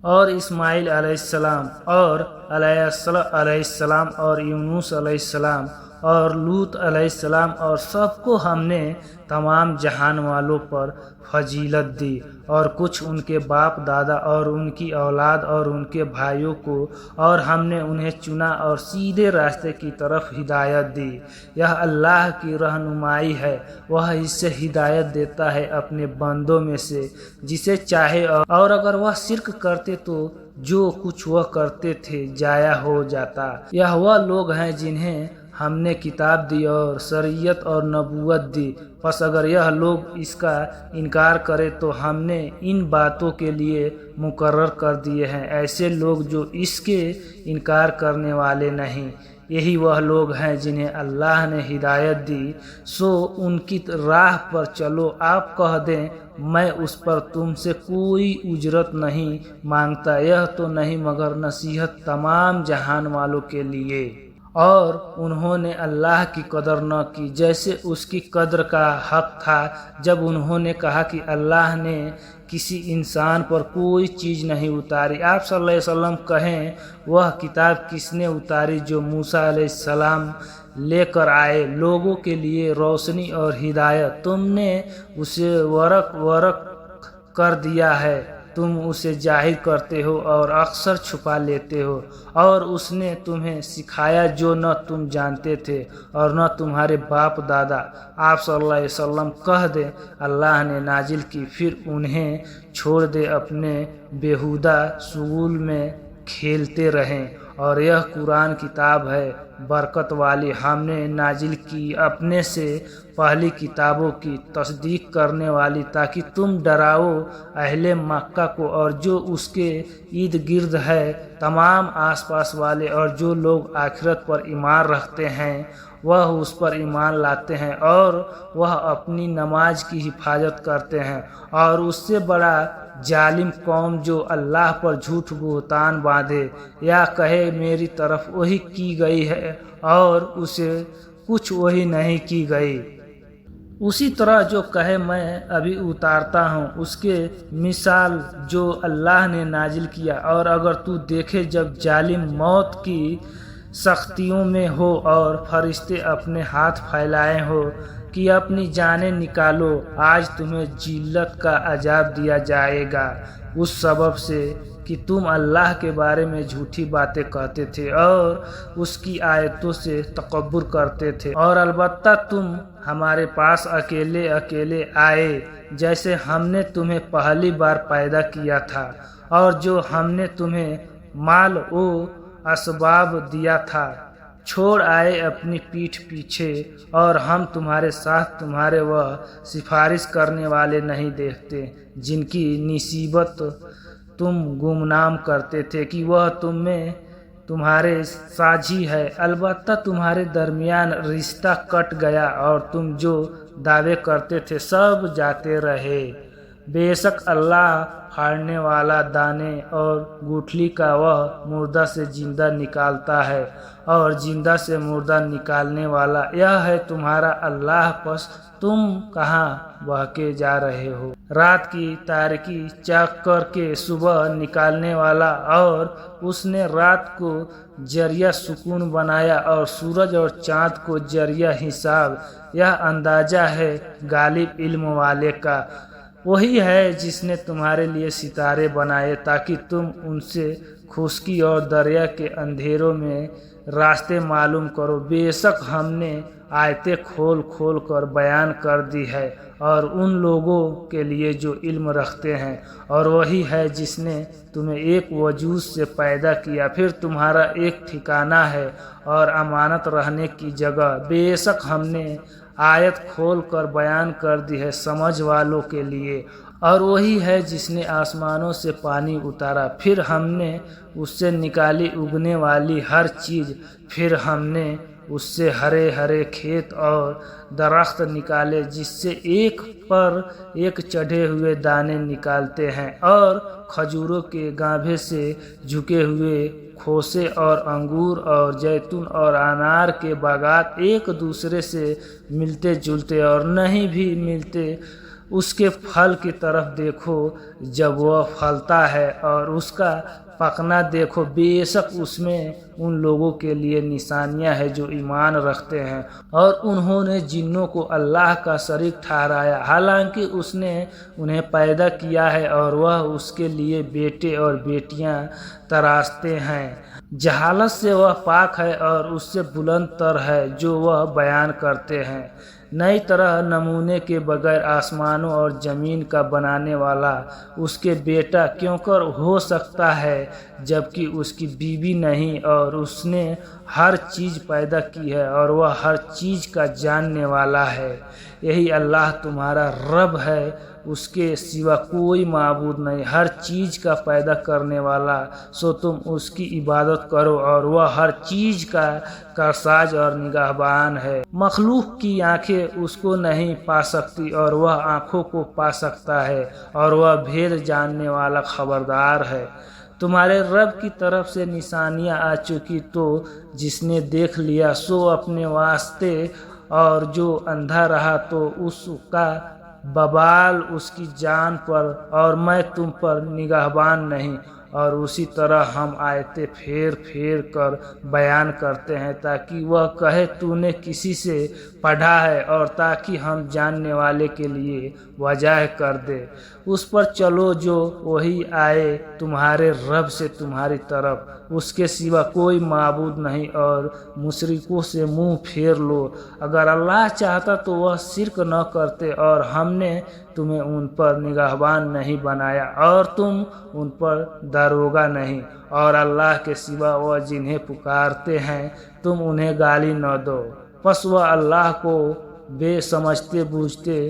اور اسماعیل علیہ السلام اور علیہ السلام اور یونس علیہ السلام اور لوط علیہ السلام اور سب کو ہم نے تمام جہان والوں پر فضیلت دی، اور کچھ ان کے باپ دادا اور ان کی اولاد اور ان کے بھائیوں کو، اور ہم نے انہیں چنا اور سیدھے راستے کی طرف ہدایت دی۔ یہ اللہ کی رہنمائی ہے، وہ اس سے ہدایت دیتا ہے اپنے بندوں میں سے جسے چاہے، اور اگر وہ شرک کرتے تو جو کچھ وہ کرتے تھے ضائع ہو جاتا۔ یہ وہ لوگ ہیں جنہیں ہم نے کتاب دی اور شریعت اور نبوت دی، پس اگر یہ لوگ اس کا انکار کرے تو ہم نے ان باتوں کے لیے مقرر کر دیے ہیں ایسے لوگ جو اس کے انکار کرنے والے نہیں۔ یہی وہ لوگ ہیں جنہیں اللہ نے ہدایت دی، سو ان کی راہ پر چلو۔ آپ کہہ دیں میں اس پر تم سے کوئی اجرت نہیں مانگتا، یہ تو نہیں مگر نصیحت تمام جہان والوں کے لیے۔ اور انہوں نے اللہ کی قدر نہ کی جیسے اس کی قدر کا حق تھا، جب انہوں نے کہا کہ اللہ نے کسی انسان پر کوئی چیز نہیں اتاری۔ آپ صلی اللہ علیہ وسلم کہیں وہ کتاب کس نے اتاری جو موسیٰ علیہ السلام لے کر آئے لوگوں کے لیے روشنی اور ہدایت؟ تم نے اسے ورق کر دیا ہے، تم اسے ظاہر کرتے ہو اور اکثر چھپا لیتے ہو، اور اس نے تمہیں سکھایا جو نہ تم جانتے تھے اور نہ تمہارے باپ دادا۔ آپ صلی اللہ علیہ وسلم کہہ دیں اللہ نے نازل کی، پھر انہیں چھوڑ دے اپنے بیہودہ شغل میں کھیلتے رہیں، اور یہ قرآن کتاب ہے برکت والی، ہم نے نازل کی اپنے سے پہلی کتابوں کی تصدیق کرنے والی، تاکہ تم ڈراؤ اہل مکہ کو اور جو اس کے ارد گرد ہے، تمام آس پاس والے، اور جو لوگ آخرت پر ایمان رکھتے ہیں وہ اس پر ایمان لاتے ہیں اور وہ اپنی نماز کی حفاظت کرتے ہیں۔ اور اس سے بڑا ظالم قوم جو اللہ پر جھوٹ بہتان باندھے یا کہے میری طرف وحی کی گئی ہے اور اسے کچھ وحی نہیں کی گئی، اسی طرح جو کہے میں ابھی اتارتا ہوں اس کے مثال جو اللہ نے نازل کیا۔ اور اگر تو دیکھے جب ظالم موت کی سختیوں میں ہو اور فرشتے اپنے ہاتھ پھیلائے ہو کہ اپنی جانیں نکالو، آج تمہیں ذلت کا عذاب دیا جائے گا اس سبب سے کہ تم اللہ کے بارے میں جھوٹی باتیں کہتے تھے اور اس کی آیتوں سے تکبر کرتے تھے، اور البتہ تم ہمارے پاس اکیلے اکیلے آئے جیسے ہم نے تمہیں پہلی بار پیدا کیا تھا، اور جو ہم نے تمہیں مال و اسباب دیا تھا چھوڑ آئے اپنی پیٹھ پیچھے، اور ہم تمہارے ساتھ تمہارے وہ سفارش کرنے والے نہیں دیکھتے جن کی نسبت تم گمنام کرتے تھے کہ وہ تمہارے ساجی ہے، البتہ تمہارے درمیان رشتہ کٹ گیا اور تم جو دعوے کرتے تھے سب جاتے رہے۔ بے شک اللہ پھاڑنے والا دانے اور گٹھلی کا وہ مردہ سے زندہ نکالتا ہے اور زندہ سے مردہ نکالنے والا یہ ہے تمہارا اللہ، پس تم کہاں بہکے جا رہے ہو؟ رات کی تاریکی چاک کر کے صبح نکالنے والا، اور اس نے رات کو ذریعہ سکون بنایا اور سورج اور چاند کو ذریعہ حساب، یہ اندازہ ہے غالب علم والے کا۔ وہی ہے جس نے تمہارے لیے ستارے بنائے تاکہ تم ان سے خشکی اور دریا کے اندھیروں میں راستے معلوم کرو۔ بے شک ہم نے آیتیں کھول کھول کر بیان کر دی ہے اور ان لوگوں کے لیے جو علم رکھتے ہیں، اور وہی ہے جس نے تمہیں ایک وجود سے پیدا کیا، پھر تمہارا ایک ٹھکانہ ہے اور امانت رہنے کی جگہ۔ بے شک ہم نے آیت کھول کر بیان کر دی ہے سمجھ والوں کے لیے، اور وہی ہے جس نے آسمانوں سے پانی اتارا، پھر ہم نے اس سے نکالی اگنے والی ہر چیز، پھر ہم نے اس سے ہرے ہرے کھیت اور درخت نکالے جس سے ایک پر ایک چڑھے ہوئے دانے نکالتے ہیں، اور کھجوروں کے گاھے سے جھکے ہوئے کھوسے، اور انگور اور زیتون اور انار کے باغات ایک دوسرے سے ملتے جلتے اور نہیں بھی ملتے اس کے پھل کی طرف دیکھو جب وہ پھلتا ہے اور اس کا پکنا دیکھو، بے شک اس میں ان لوگوں کے لیے نشانیاں ہیں جو ایمان رکھتے ہیں۔ اور انہوں نے جنوں کو اللہ کا شریک ٹھہرایا، حالانکہ اس نے انہیں پیدا کیا ہے اور وہ اس کے لیے بیٹے اور بیٹیاں تراشتے ہیں۔ جہالت سے وہ پاک ہے اور اس سے بلند تر ہے جو وہ بیان کرتے ہیں۔ نئی طرح نمونے کے بغیر آسمانوں اور زمین کا بنانے والا اس کے بیٹا کیوں کر ہو سکتا ہے جبکہ اس کی بیوی نہیں، اور اس نے ہر چیز پیدا کی ہے اور وہ ہر چیز کا جاننے والا ہے۔ یہی اللہ تمہارا رب ہے، اس کے سوا کوئی معبود نہیں، ہر چیز کا پیدا کرنے والا، سو تم اس کی عبادت کرو، اور وہ ہر چیز کا کارساز اور نگہبان ہے۔ مخلوق کی آنکھیں اس کو نہیں پا سکتی اور وہ آنکھوں کو پا سکتا ہے، اور وہ بھید جاننے والا خبردار ہے۔ تمہارے رب کی طرف سے نشانیاں آ چکی تو جس نے دیکھ لیا سو اپنے واسطے، اور جو اندھا رہا تو اس کا ببال اس کی جان پر، اور میں تم پر نگہبان نہیں۔ اور اسی طرح ہم آیتیں پھیر پھیر کر بیان کرتے ہیں تاکہ وہ کہے تو نے کسی سے پڑھا ہے، اور تاکہ ہم جاننے والے کے لیے واضح کر دے۔ اس پر چلو جو وہی آئے تمہارے رب سے تمہاری طرف، اس کے سوا کوئی معبود نہیں، اور مشرکوں سے منہ پھیر لو۔ اگر اللہ چاہتا تو وہ شرک نہ کرتے، اور ہم نے تمہیں ان پر نگہبان نہیں بنایا اور تم ان پر داروغہ نہیں، اور اللہ کے سوا وہ جنہیں پکارتے ہیں تم انہیں گالی نہ دو، پس وہ اللہ کو بے سمجھتے بوجھتے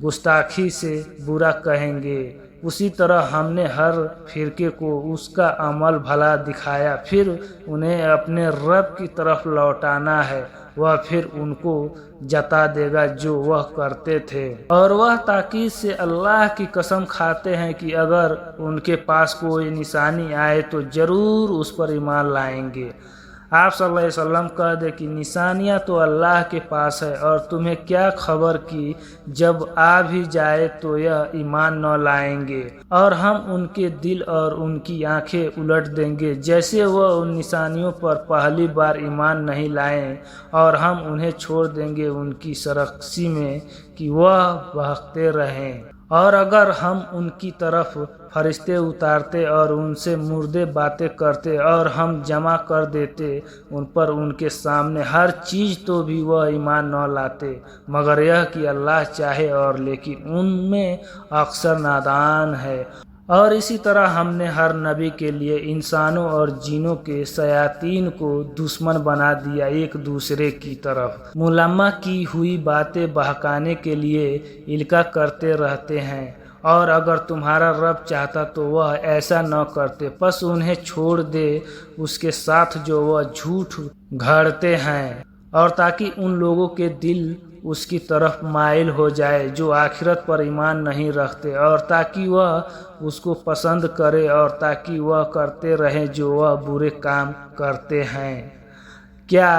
گستاخی سے برا کہیں گے۔ اسی طرح ہم نے ہر فرقے کو اس کا عمل بھلا دکھایا، پھر انہیں اپنے رب کی طرف لوٹانا ہے، وہ پھر ان کو جتا دے گا جو وہ کرتے تھے۔ اور وہ تاکید سے اللہ کی قسم کھاتے ہیں کہ اگر ان کے پاس کوئی نشانی آئے تو ضرور اس پر ایمان لائیں گے۔ آپ صلی اللہ علیہ وسلم کہہ دے کہ نشانیاں تو اللہ کے پاس ہے، اور تمہیں کیا خبر کہ جب آ بھی جائے تو یہ ایمان نہ لائیں گے، اور ہم ان کے دل اور ان کی آنکھیں الٹ دیں گے جیسے وہ ان نشانیوں پر پہلی بار ایمان نہیں لائیں، اور ہم انہیں چھوڑ دیں گے ان کی سرکشی میں کہ وہ بہکتے رہیں۔ اور اگر ہم ان کی طرف فرشتے اتارتے اور ان سے مردے باتیں کرتے اور ہم جمع کر دیتے ان پر ان کے سامنے ہر چیز تو بھی وہ ایمان نہ لاتے مگر یہ کہ اللہ چاہے، اور لیکن ان میں اکثر نادان ہے۔ اور اسی طرح ہم نے ہر نبی کے لیے انسانوں اور جنوں کے شیاطین کو دشمن بنا دیا ایک دوسرے کی طرف، ملمہ کی ہوئی باتیں بہکانے کے لیے القاء کرتے رہتے ہیں، اور اگر تمہارا رب چاہتا تو وہ ایسا نہ کرتے، پس انہیں چھوڑ دے اس کے ساتھ جو وہ جھوٹ گھڑتے ہیں، اور تاکہ ان لوگوں کے دل اس کی طرف مائل ہو جائے جو آخرت پر ایمان نہیں رکھتے، اور تاکہ وہ اس کو پسند کرے، اور تاکہ وہ کرتے رہیں جو وہ برے کام کرتے ہیں۔ کیا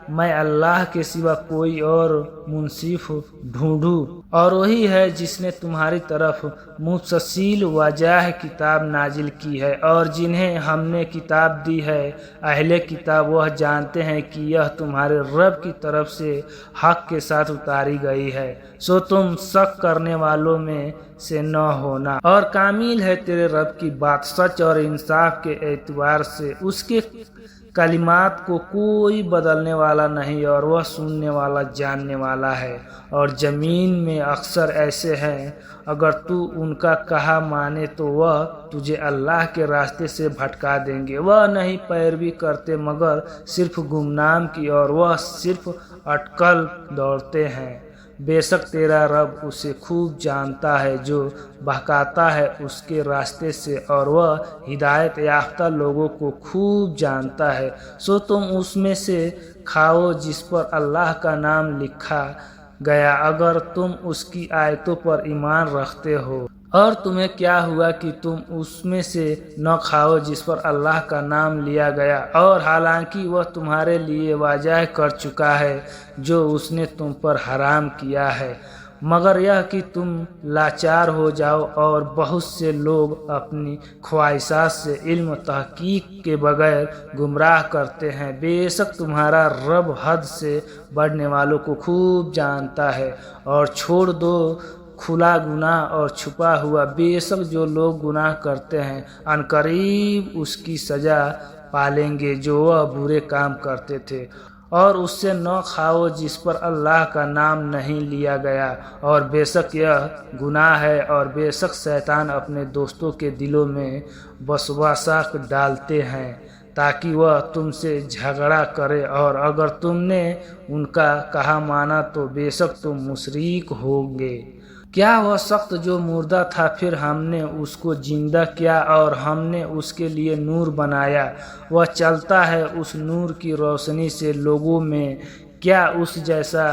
میں اللہ کے سوا کوئی اور منصف ڈھونڈوں؟ اور وہی ہے جس نے تمہاری طرف مفصل واضح کتاب نازل کی ہے، اور جنہیں ہم نے کتاب دی ہے اہل کتاب وہ جانتے ہیں کہ یہ تمہارے رب کی طرف سے حق کے ساتھ اتاری گئی ہے، سو تم شک کرنے والوں میں سے نہ ہونا۔ اور کامل ہے تیرے رب کی بات سچ اور انصاف کے اعتبار سے، اس کے کلمات کو کوئی بدلنے والا نہیں، اور وہ سننے والا جاننے والا ہے۔ اور زمین میں اکثر ایسے ہیں اگر تو ان کا کہا مانے تو وہ تجھے اللہ کے راستے سے بھٹکا دیں گے، وہ نہیں پیروی کرتے مگر صرف گمنام کی، اور وہ صرف اٹکل دوڑتے ہیں۔ بے شک تیرا رب اسے خوب جانتا ہے جو بہکاتا ہے اس کے راستے سے، اور وہ ہدایت یافتہ لوگوں کو خوب جانتا ہے، سو تم اس میں سے کھاؤ جس پر اللہ کا نام لکھا گیا اگر تم اس کی آیتوں پر ایمان رکھتے ہو۔ اور تمہیں کیا ہوا کہ تم اس میں سے نہ کھاؤ جس پر اللہ کا نام لیا گیا، اور حالانکہ وہ تمہارے لیے واضح کر چکا ہے جو اس نے تم پر حرام کیا ہے۔ مگر یہ کہ تم لاچار ہو جاؤ اور بہت سے لوگ اپنی خواہشات سے علم تحقیق کے بغیر گمراہ کرتے ہیں۔ بے شک تمہارا رب حد سے بڑھنے والوں کو خوب جانتا ہے۔ اور چھوڑ دو کھلا گناہ اور چھپا ہوا، بے شک جو لوگ گناہ کرتے ہیں عنقریب اس کی سزا پالیں گے جو وہ برے کام کرتے تھے۔ اور اس سے نہ کھاؤ جس پر اللہ کا نام نہیں لیا گیا، اور بے شک یہ گناہ ہے، اور بے شک شیطان اپنے دوستوں کے دلوں میں وسوسہ ڈالتے ہیں تاکہ وہ تم سے جھگڑا کرے، اور اگر تم نے ان کا کہا مانا تو بے شک تم مشرک ہوگے۔ کیا وہ شخص جو مردہ تھا پھر ہم نے اس کو زندہ کیا اور ہم نے اس کے لیے نور بنایا، وہ چلتا ہے اس نور کی روشنی سے لوگوں میں، کیا اس جیسا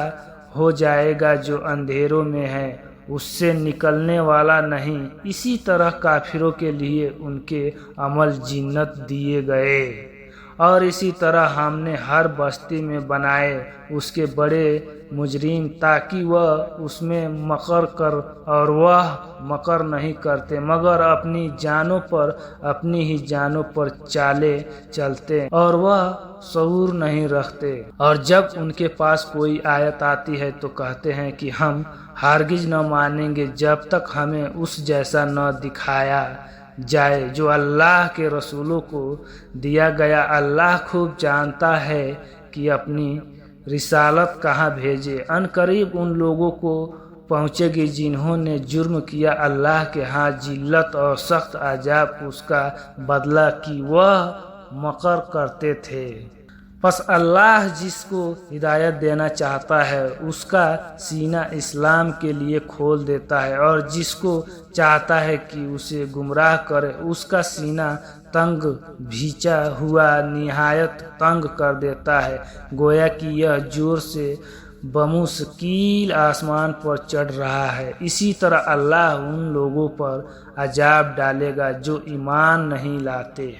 ہو جائے گا جو اندھیروں میں ہے، اس سے نکلنے والا نہیں۔ اسی طرح کافروں کے لیے ان کے عمل جنت دیے گئے، اور اسی طرح ہم نے ہر بستی میں بنائے اس کے بڑے مجرم تاکہ وہ اس میں مکر کر، اور وہ مکر نہیں کرتے مگر اپنی جانوں پر، اپنی ہی جانوں پر چالے چلتے، اور وہ شعور نہیں رکھتے۔ اور جب ان کے پاس کوئی آیت آتی ہے تو کہتے ہیں کہ ہم ہرگز نہ مانیں گے جب تک ہمیں اس جیسا نہ دکھایا جائے جو اللہ کے رسولوں کو دیا گیا۔ اللہ خوب جانتا ہے کہ اپنی رسالت کہاں بھیجے۔ عنقریب ان لوگوں کو پہنچے گی جنہوں نے جرم کیا، اللہ کے ہاں ذلت اور سخت عذاب اس کا بدلہ کہ وہ مکر کرتے تھے۔ پس اللہ جس کو ہدایت دینا چاہتا ہے اس کا سینہ اسلام کے لیے کھول دیتا ہے، اور جس کو چاہتا ہے کہ اسے گمراہ کرے اس کا سینہ تنگ بھیجا ہوا نہایت تنگ کر دیتا ہے، گویا کہ یہ زور سے بمشکل آسمان پر چڑھ رہا ہے۔ اسی طرح اللہ ان لوگوں پر عذاب ڈالے گا جو ایمان نہیں لاتے۔